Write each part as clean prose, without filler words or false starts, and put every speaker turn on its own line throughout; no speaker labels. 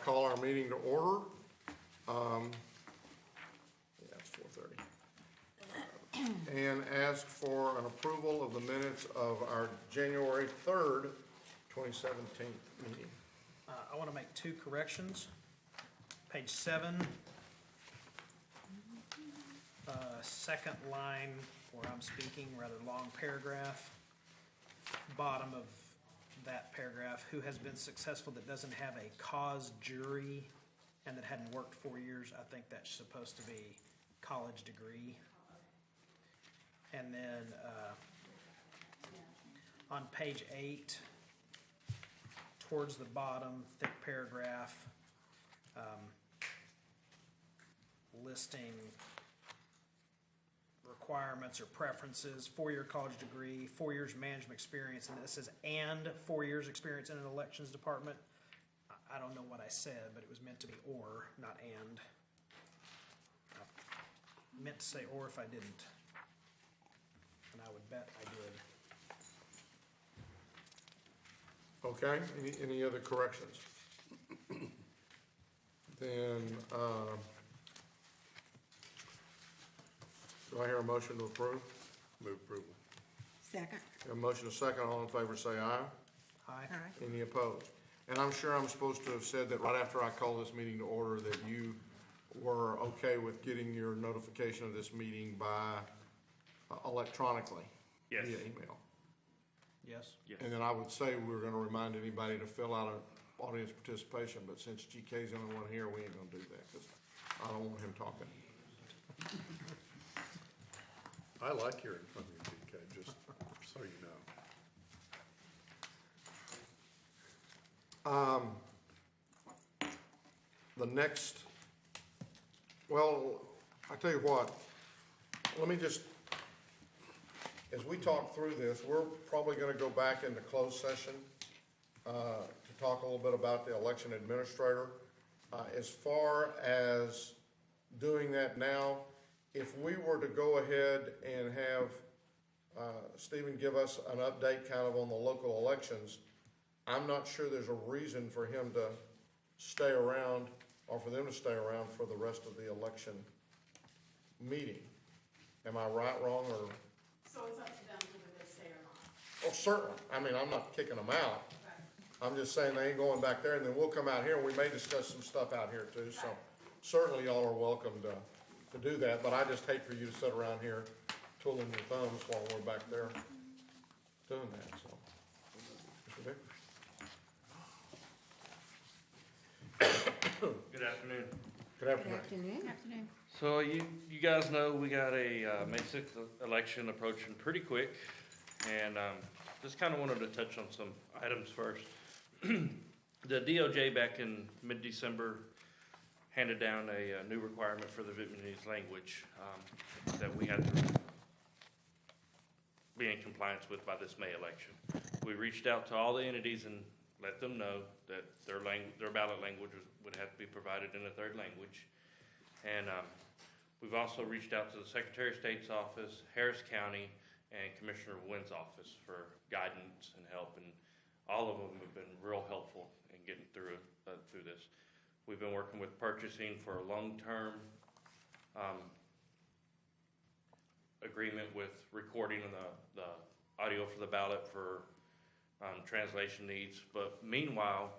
call our meeting to order. It's 4:30. And ask for an approval of the minutes of our January 3rd, 2017 meeting.
I want to make two corrections. Page 7, second line where I'm speaking, rather long paragraph. Bottom of that paragraph, who has been successful that doesn't have a cause jury and that hadn't worked 4 years, I think that's supposed to be college degree. And then on page 8, towards the bottom, thick paragraph, listing requirements or preferences, 4-year college degree, 4 years management experience, and it says and 4 years experience in an elections department. I don't know what I said, but it was meant to be or, not and. I meant to say or if I didn't, and I would bet I did.
Okay, any other corrections? Then, do I hear a motion to approve?
Move approval.
Second.
A motion, a second, all in favor say aye.
Aye.
Aye.
Any opposed? And I'm sure I'm supposed to have said that right after I call this meeting to order, that you were okay with getting your notification of this meeting by electronically?
Yes.
Via email.
Yes?
Yes.
And then I would say we were gonna remind anybody to fill out an audience participation, but since GK's the only one here, we ain't gonna do that, because I don't want him talking.
I like hearing from you, GK, just so you know.
The next, well, I tell you what, let me just, as we talk through this, we're probably gonna go back into closed session, to talk a little bit about the election administrator. As far as doing that now, if we were to go ahead and have, Stephen give us an update kind of on the local elections, I'm not sure there's a reason for him to stay around or for them to stay around for the rest of the election meeting. Am I right, wrong, or?
So it's up to them whether they stay or not.
Oh, certainly. I mean, I'm not kicking them out.
Okay.
I'm just saying they ain't going back there, and then we'll come out here, and we may discuss some stuff out here too, so certainly y'all are welcome to do that, but I just hate for you to sit around here twiddling your thumbs while we're back there doing that, so. Mr. Vickers?
Good afternoon.
Good
Good
afternoon.
afternoon.
Afternoon.
So you guys know we got a May 6th election approaching pretty quick, and just kind of wanted to touch on some items first. The DOJ back in mid-December handed down a new requirement for the Vietnamese language that we had to be in compliance with by this May election. We reached out to all the entities and let them know that their ballot language would have to be provided in a third language. And we've also reached out to the Secretary of State's office, Harris County, and Commissioner Wynn's office for guidance and help, and all of them have been real helpful in getting through this. We've been working with purchasing for a long-term agreement with recording the audio for the ballot for translation needs. But meanwhile,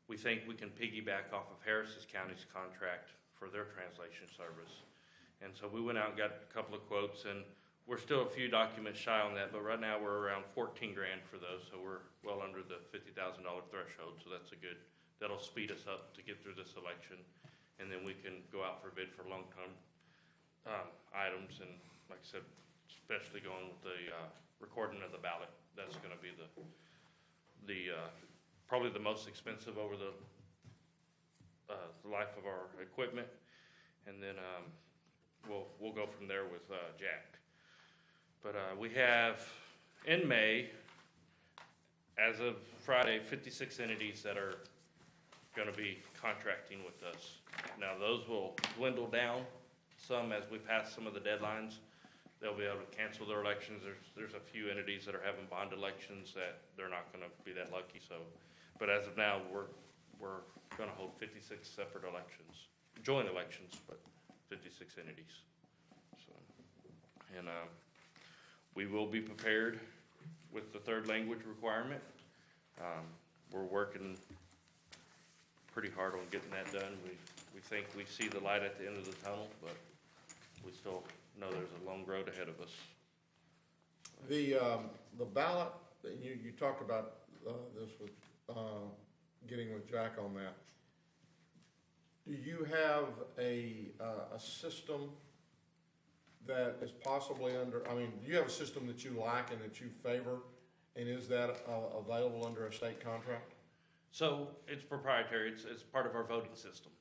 we think we can piggyback off of Harris County's contract for their translation service. And so we went out and got a couple of quotes, and we're still a few documents shy on that, but right now we're around 14 grand for those, so we're well under the $50,000 threshold, so that's a good, that'll speed us up to get through this election, and then we can go out for bid for long-term items, and like I said, especially going with the recording of the ballot. That's going to be the probably the most expensive over the life of our equipment, and then we'll go from there with Jack. But we have in May, as of Friday, 56 entities that are going to be contracting with us. Now those will dwindle down some as we pass some of the deadlines. They'll be able to cancel their elections. There's a few entities that are having bond elections that they're not going to be that lucky. So, but as of now, we're gonna hold 56 separate elections, joint elections, but 56 entities. So, and, we will be prepared with the third language requirement. We're working pretty hard on getting that done. We think we see the light at the end of the tunnel, but we still know there's a long road ahead of us.
The ballot, you talked about, this with, getting with Jack on that. Do you have a system that is possibly under, I mean, do you have a system that you like and that you favor? And is that, available under a state contract?
So it's proprietary, it's part of our voting system.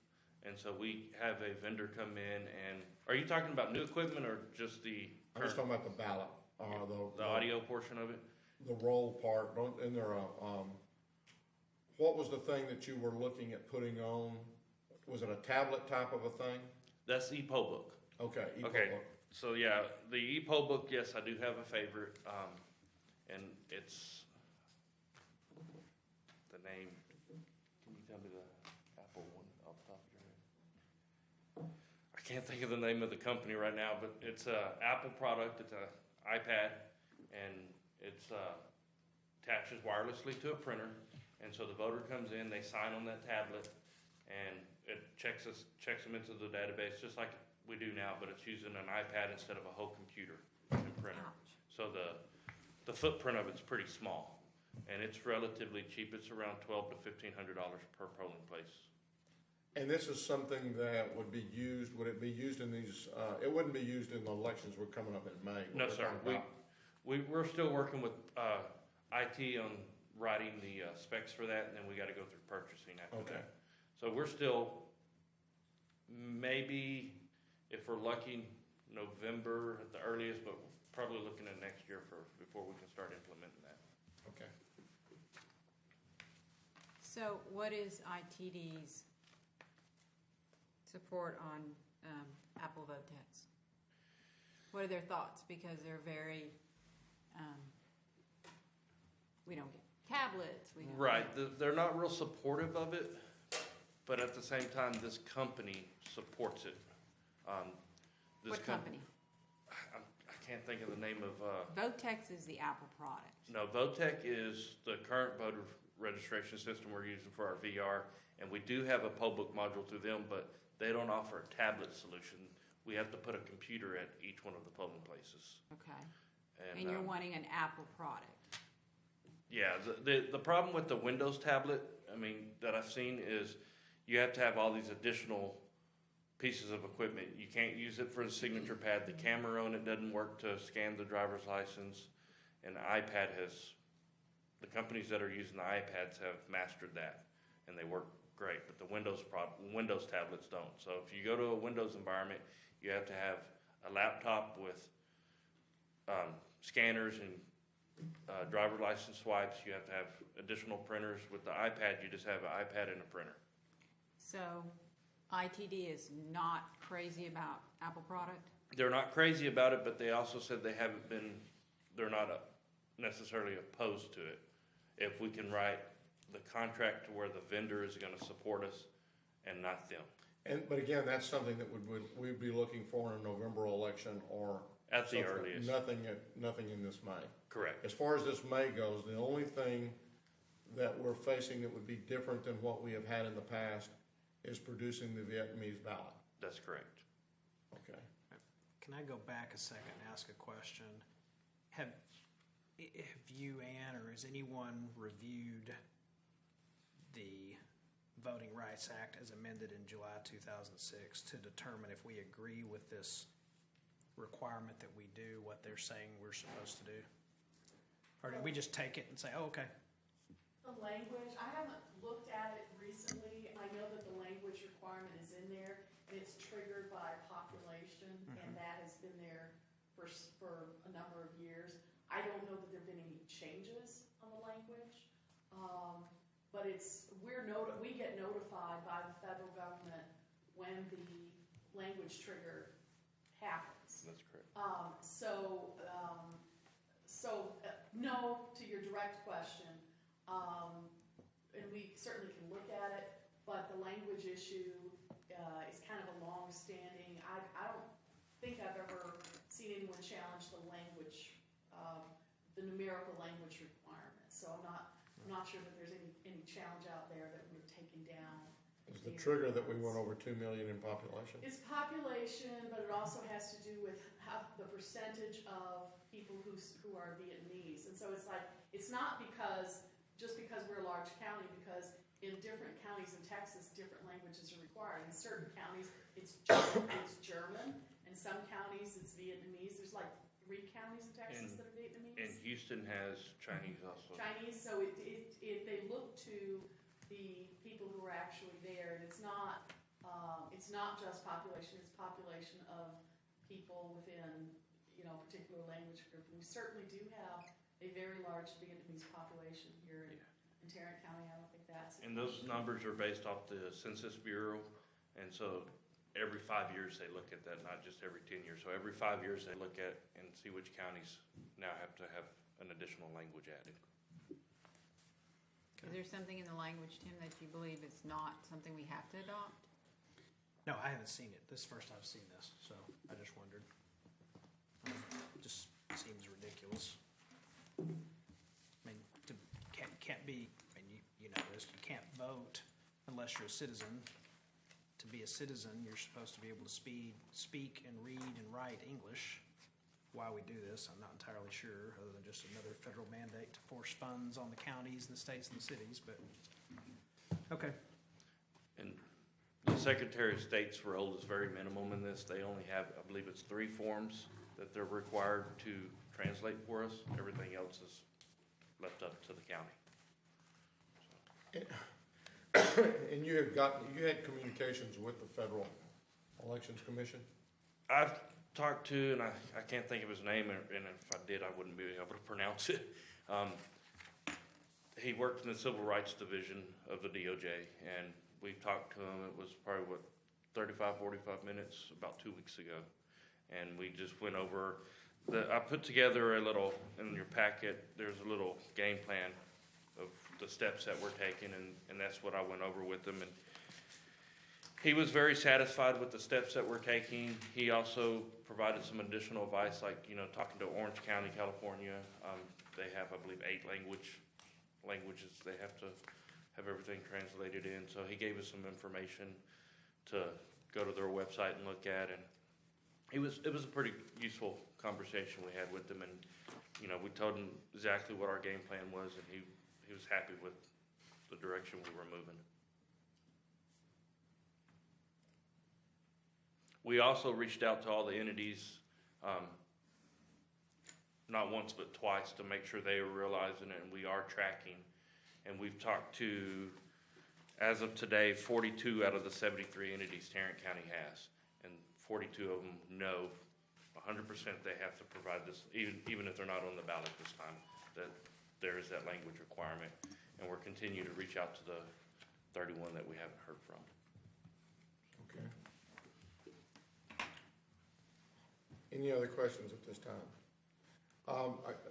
And so we have a vendor come in and, are you talking about new equipment or just the?
I'm just talking about the ballot,
The audio portion of it?
the roll part, isn't there what was the thing that you were looking at putting on? Was it a tablet type of a thing?
That's the e-poll book.
Okay.
Okay. So yeah, the e-poll book, yes, I do have a favorite, and it's the name. Can you tell me the Apple one off the top of your head? I can't think of the name of the company right now, but it's a Apple product. It's a iPad, and it's attaches wirelessly to a printer. And so the voter comes in, they sign on that tablet, and it checks them into the database just like we do now, but it's using an iPad instead of a whole computer and printer. So the footprint of it's pretty small, and it's relatively cheap. It's around $1,200 to $1,500 per polling place.
And this is something that would be used, would it be used in these, it wouldn't be used in the elections we're coming up in May?
No, sir. We're still working with IT on writing the specs for that, and then we got to go through purchasing after
Okay.
that. So we're still, maybe, if we're lucky, November at the earliest, but probably looking at next year before we can start implementing that.
Okay.
So what is ITD's support on Apple Vote Text? What are their thoughts? Because they're very, we don't get tablets, we don't
Right,
get-
they're not real supportive of it, but at the same time, this company supports it. This
What company?
I can't think of the name of,
Vote Text is the Apple product.
no, VOTEC is the current voter registration system we're using for our VR, and we do have a poll book module through them, but they don't offer a tablet solution. We have to put a computer at each one of the polling places.
Okay. And you're wanting an Apple product.
Yeah, the problem with the Windows tablet, I mean, that I've seen is you have to have all these additional pieces of equipment. You can't use it for the signature pad. The camera on it doesn't work to scan the driver's license. And the iPad the companies that are using the iPads have mastered that, and they work great. But the Windows tablets don't. So if you go to a Windows environment, you have to have a laptop with scanners and driver license swipes. You have to have additional printers. With the iPad, you just have an iPad and a printer.
So ITD is not crazy about Apple product?
They're not crazy about it, but they also said they're not necessarily opposed to it. If we can write the contract to where the vendor is gonna support us and not them.
But again, that's something that we'd be looking for in a November election or.
At the
something.
earliest.
Nothing in this May.
Correct.
As far as this May goes, the only thing that we're facing that would be different than what we have had in the past is producing the Vietnamese ballot.
That's correct.
Okay.
Can I go back a second and ask a question? Have you, Ann, or has anyone reviewed the Voting Rights Act as amended in July 2006 to determine if we agree with this requirement that we do what they're saying we're supposed to do? Or did we just take it and say, oh, okay?
The language, I haven't looked at it recently. I know that the language requirement is in there, and it's triggered by population, and that has been there for a number of years. I don't know that there've been any changes on the language, but we get notified by the federal government when the language trigger happens.
That's correct.
No, to your direct question, and we certainly can look at it, but the language issue, is kind of a long-standing, I don't think I've ever seen anyone challenge the language, the numerical language requirement, so I'm not sure that there's any challenge out there that we're taking down.
Is the trigger that we went over 2 million in population?
It's population, but it also has to do with how the percentage of people who are Vietnamese. And so it's like, it's not just because we're a large county, because in different counties in Texas, different languages are required. In certain counties, it's German, in some counties, it's Vietnamese. There's like 3 counties in Texas that are Vietnamese.
And Houston has Chinese also.
Chinese, so they look to the people who are actually there, and it's not just population, it's population of people within, a particular language group. We certainly do have a very large Vietnamese population here in Tarrant County. I don't think that's.
And those numbers are based off the Census Bureau, and so every 5 years they look at that, not just every 10 years. So every 5 years they look at and see which counties now have to have an additional language added.
Is there something in the language, Tim, that you believe is not something we have to adopt?
No, I haven't seen it. This is the first I've seen this, so I just wondered. Just seems ridiculous. I mean, can't be, and you know this, you can't vote unless you're a citizen. To be a citizen, you're supposed to be able to speak and read and write English. Why we do this, I'm not entirely sure, other than just another federal mandate to force funds on the counties and the states and the cities, but, okay.
And the Secretary of State's role is very minimum in this. They only have, I believe it's 3 forms that they're required to translate for us. Everything else is left up to the county.
And you had communications with the Federal Elections Commission?
I've talked to, and I can't think of his name, and if I did, I wouldn't be able to pronounce it. He worked in the Civil Rights Division of the DOJ, and we talked to him. It was probably, 45 minutes, about 2 weeks ago. And we just went over, I put together a little, in your packet, there's a little game plan of the steps that we're taking, and that's what I went over with him. And he was very satisfied with the steps that we're taking. He also provided some additional advice, like, talking to Orange County, California. They have, I believe, 8 languages they have to have everything translated in. So he gave us some information to go to their website and look at, and it was a pretty useful conversation we had with him. And, we told him exactly what our game plan was, and he was happy with the direction we were moving. We also reached out to all the entities, not once but twice, to make sure they were realizing it, and we are tracking. And we've talked to, as of today, 42 out of the 73 entities Tarrant County has. And 42 of them know 100% they have to provide this, even if they're not on the ballot this time, that there is that language requirement. And we're continuing to reach out to the 31 that we haven't heard from.
Okay. Any other questions at this time?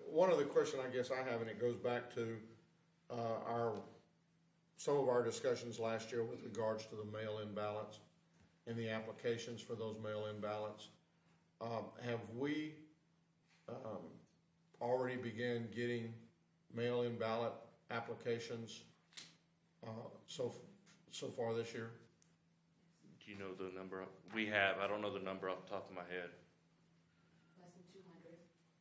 One other question I guess I have, and it goes back to some of our discussions last year with regards to the mail-in ballots and the applications for those mail-in ballots. Have we already began getting mail-in ballot applications so far this year?
Do you know the number? We have. I don't know the number off the top of my head.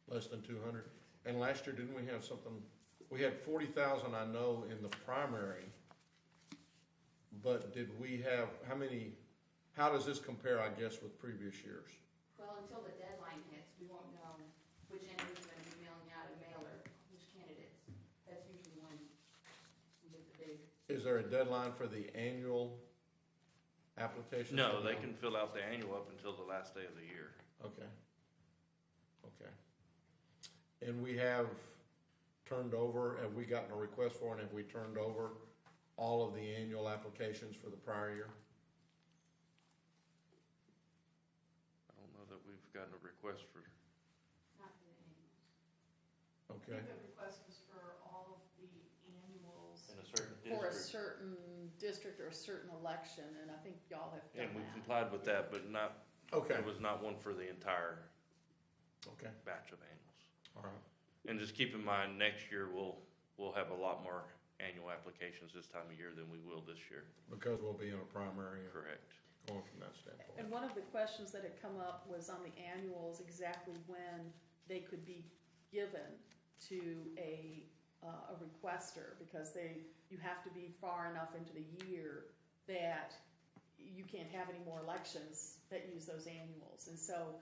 Less than 200. And last year, didn't we have something, we had 40,000, I know, in the primary, but did we have, how does this compare, I guess, with previous years?
Well, until the deadline hits, we won't know which entity's gonna be mailing out a mailer, which candidates. That's usually when we get the big.
Is there a deadline for the annual application?
No, they can fill out the annual up until the last day of the year.
Okay. Okay. And we have have we gotten a request for, and have we turned over all of the annual applications for the prior year?
I don't know that we've gotten a request for.
Not for the annuals.
Okay.
I think the request was for all of the annuals.
In a certain
for a
District.
certain district or a certain election, and I think y'all have
And
done
we
that.
complied with that, but not,
Okay,
there was not one for the entire
okay,
batch of annuals.
all right.
And just keep in mind, next year, we'll have a lot more annual applications this time of year than we will this year.
Because we'll be in a primary and
Correct.
going from that standpoint.
And one of the questions that had come up was on the annuals, exactly when they could be given to a requester, because you have to be far enough into the year that you can't have any more elections that use those annuals. And so,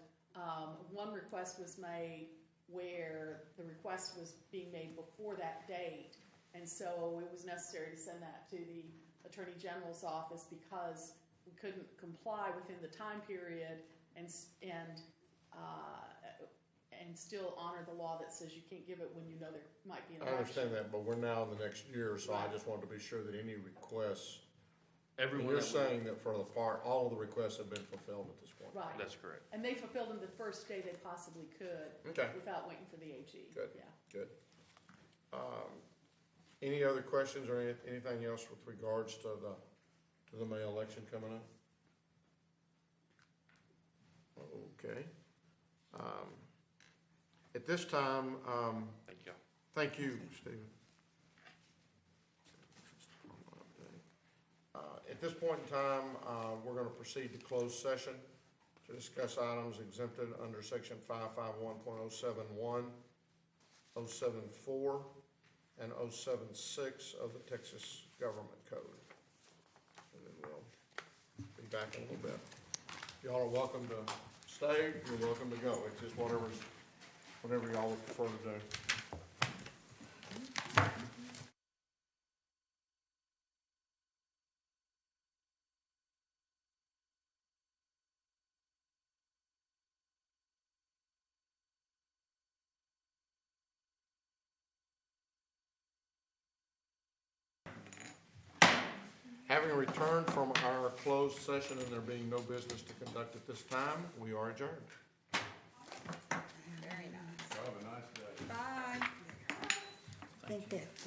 one request was made where the request was being made before that date. And so it was necessary to send that to the Attorney General's office because we couldn't comply within the time period and still honor the law that says you can't give it when you know there might be an
I
election.
understand that, but we're now in the next year, so I just wanted to be sure that any requests, and
Everyone,
you're
that we-
saying that for the part, all of the requests have been fulfilled at this point?
Right.
that's correct.
And they fulfilled them the first day they possibly could
Okay,
without waiting for the AG.
Good.
Yeah.
good. Any other questions or anything else with regards to the May election coming up? Okay. At this time,
Thank you.
thank you, Stephen. At this point in time, we're gonna proceed to closed session to discuss items exempted under section 551.071, 074, and 076 of the Texas Government Code. And then we'll be back in a little bit. Y'all are welcome to stay, you're welcome to go. It's just whatever y'all would prefer to do. Having returned from our closed session and there being no business to conduct at this time, we are adjourned.
Very nice.
Have a nice day.
Bye.
I think that's